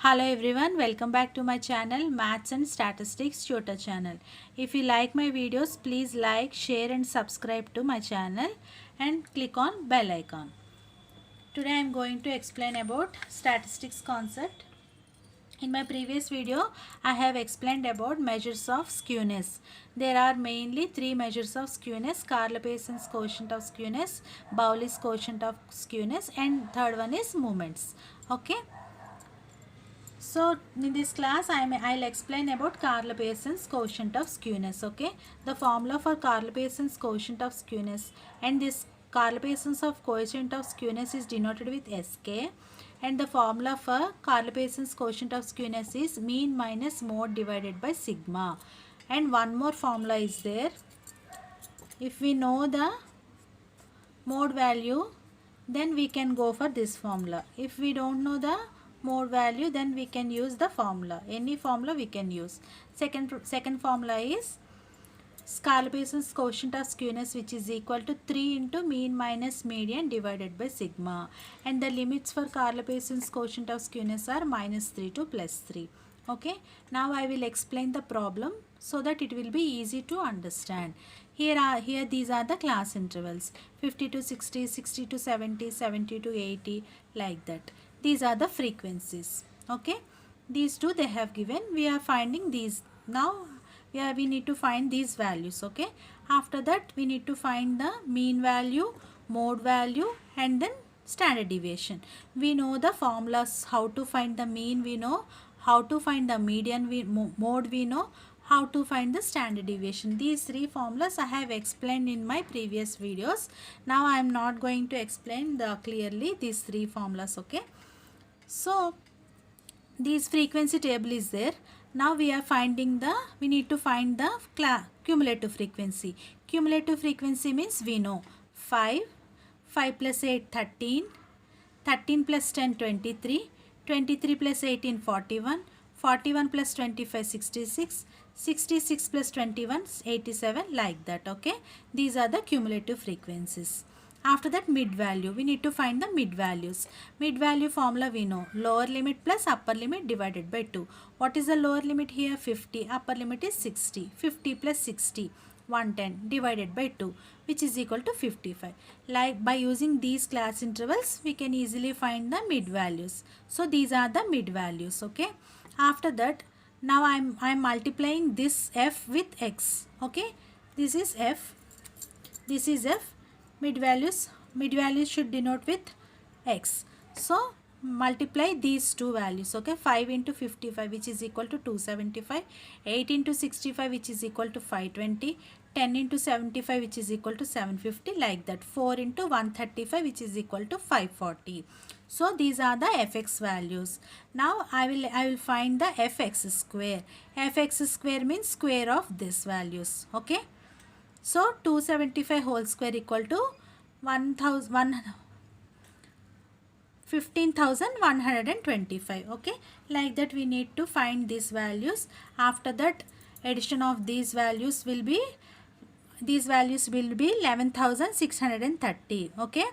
Hello everyone, welcome back to my channel Maths and Statistics Tutor channel. If you like my videos, please like, share and subscribe to my channel and click on bell icon. Today I am going to explain about statistics concept. In my previous video, I have explained about measures of skewness. There are mainly three measures of skewness: Karl-Pearson's quotient of skewness, Bowley's quotient of skewness, and third one is moments. Okay. So in this class I'll explain about Karl-Pearson's quotient of skewness. Okay, the formula for Karl-Pearson's quotient of skewness, and this Karl-Pearson's of quotient of skewness is denoted with SK, and the formula for Karl-Pearson's quotient of skewness is mean minus mode divided by sigma. And one more formula is there. If we know the mode value, then we can go for this formula. If we don't know the mode value, then we can use the formula. Any formula we can use. Second formula is Karl-Pearson's quotient of skewness, which is equal to 3 into mean minus median divided by sigma. And the limits for Karl-Pearson's quotient of skewness are -3 to +3. Okay, now I will explain the problem so that it will be easy to understand. Here these are the class intervals: 50 to 60, 60 to 70, 70 to 80, like that. These are the frequencies. Okay, these two they have given. We are finding these now. We need to find these values. Okay, after that we need to find the mean value, mode value, and then standard deviation. We know the formulas: how to find the mean, we know; how to find the median, mode we know; how to find the standard deviation. These three formulas I have explained in my previous videos. Now I am not going to explain clearly these three formulas. Okay, so this frequency table is there. Now we need to find the cumulative frequency. Cumulative frequency means we know 5, 5 plus 8 13, 13 plus 10 23, 23 plus 18 41, 41 plus 25 66, 66 plus 21 87, like that. Okay, these are the cumulative frequencies. After that, mid value, we need to find the mid values. Mid value formula we know: lower limit plus upper limit divided by 2. What is the lower limit here? 50. Upper limit is 60. 50 plus 60, 110, divided by 2, which is equal to 55. Like, by using these class intervals, we can easily find the mid values. So these are the mid values. Okay, after that, now I'm multiplying this f with x. Okay, this is f, this is f. Mid values should denote with x. So multiply these two values. Okay, 5 into 55, which is equal to 275, 8 into 65, which is equal to 520, 10 into 75, which is equal to 750, like that. 4 into 135, which is equal to 540. So these are the fx values. Now I will find the fx square. Fx square means square of these values. Okay, so 275 whole square equal to 15,125. Okay, like that we need to find these values. After that, addition of these values will be 11,630. Okay,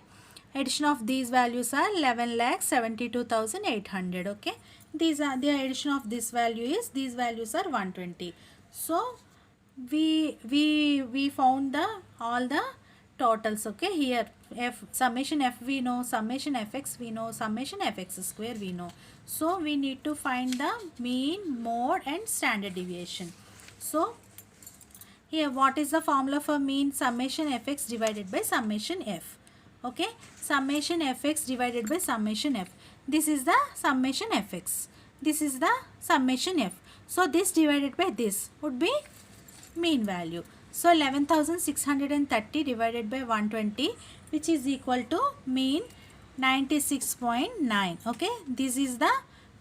addition of these values are 11,72,800. Okay, these are the addition of this value is, these values are 120. So we found all the totals. Okay, here summation f we know, summation fx we know, summation fx square we know. So we need to find the mean, mode and standard deviation. So here, what is the formula for mean? Summation fx divided by summation f. Okay, summation fx divided by summation f. This is the summation fx, this is the summation f. So this divided by this would be mean value. So 11,630 divided by 120, which is equal to mean 96.9. Okay, this is the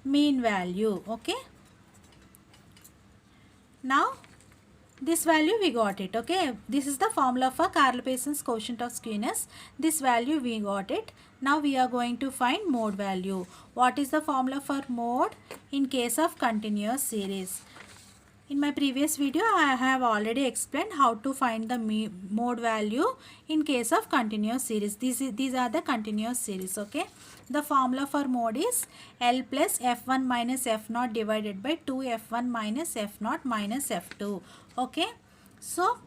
mean value. Okay, now this value we got it. Okay, this is the formula for Karl-Pearson's quotient of skewness. This value we got it. Now we are going to find mode value. What is the formula for mode in case of continuous series? In my previous video, I have already explained how to find the mode value in case of continuous series. These are the continuous series, okay. The formula for mode is L plus F1 minus F0 divided by 2F1 minus F0 minus F2, okay. So,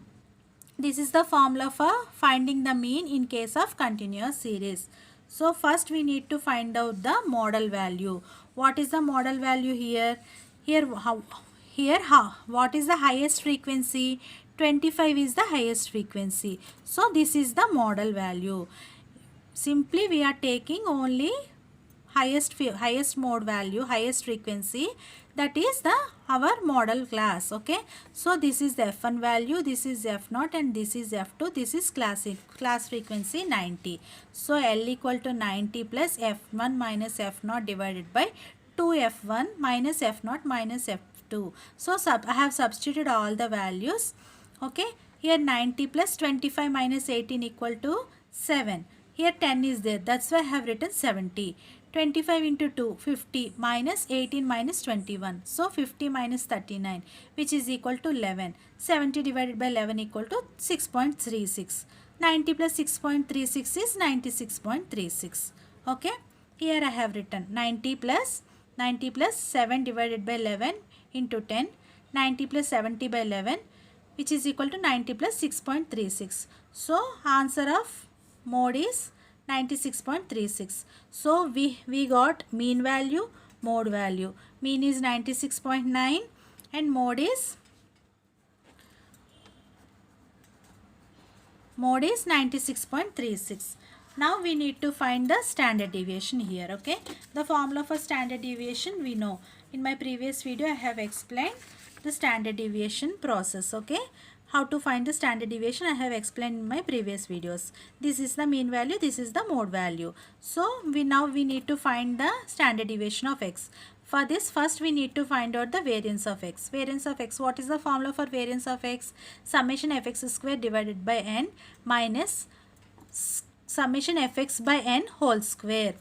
this is the formula for finding the mean in case of continuous series. So, first we need to find out the modal value. What is the modal value here? What is the highest frequency? 25 is the highest frequency. So, this is the modal value. Simply we are taking only highest mode value, highest frequency, that is the our model class, okay. So this is the F1 value, this is F0 and this is F2, this is class frequency 90. So L equal to 90 plus F1 minus F0 divided by 2F1 minus F0 minus F2. So I have substituted all the values, okay. Here 90 plus 25 minus 18 equal to 7. Here 10 is there, that's why I have written 70. 25 into 2, 50 minus 18 minus 21. So 50 minus 39, which is equal to 11. 70 divided by 11 equal to 6.36. 90 plus 6.36 is 96.36. Okay. Here I have written 90 plus 7 divided by 11 into 10. 90 plus 70 by 11, which is equal to 90 plus 6.36. So answer of mode is 96.36. So we got mean value, mode value. Mean is 96.9 and mode is 96.36. Now we need to find the standard deviation here, okay. The formula for standard deviation we know. In my previous video I have explained the standard deviation process, okay. How to find the standard deviation I have explained in my previous videos. This is the mean value, this is the mode value. So we need to find the standard deviation of x. For this, first we need to find out the variance of x. Variance of x, what is the formula for variance of x? Summation fx square divided by n minus summation fx by n whole square.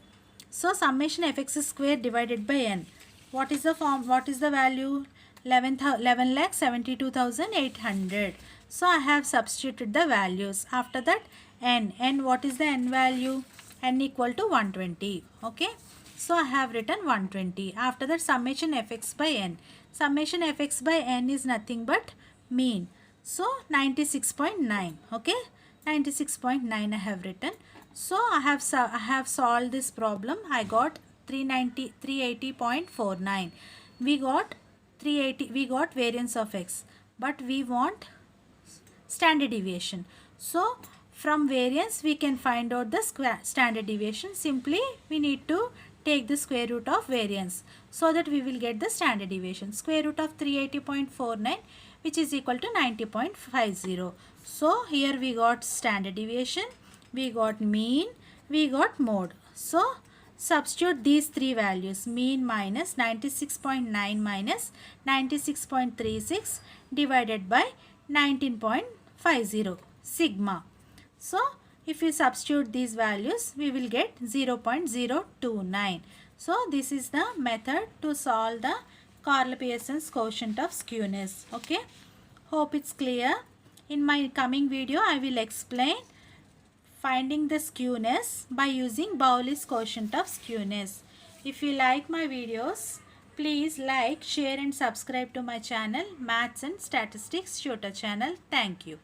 So summation fx square divided by n. What is the value? 11,72,800. So I have substituted the values. After that n, what is the n value? N equal to 120, okay. So I have written 120. After that summation fx by n. Summation fx by n is nothing but mean. So 96.9, okay. 96.9 I have written. So I have solved this problem. I got 380.49. We got variance of x, but we want standard deviation. So from variance we can find out the standard deviation. Simply we need to take the square root of variance so that we will get the standard deviation. Square root of 380.49, which is equal to 90.50. So here we got standard deviation, we got mean, we got mode. So substitute these three values, mean minus 96.9 minus 96.36 divided by 19.50 sigma. So if we substitute these values, we will get 0.029. So this is the method to solve the Carl-Pearson's quotient of skewness. Okay. Hope it's clear. In my coming video, I will explain finding the skewness by using Bowley's quotient of skewness. If you like my videos, please like, share and subscribe to my channel, Maths and Statistics Tutor channel. Thank you.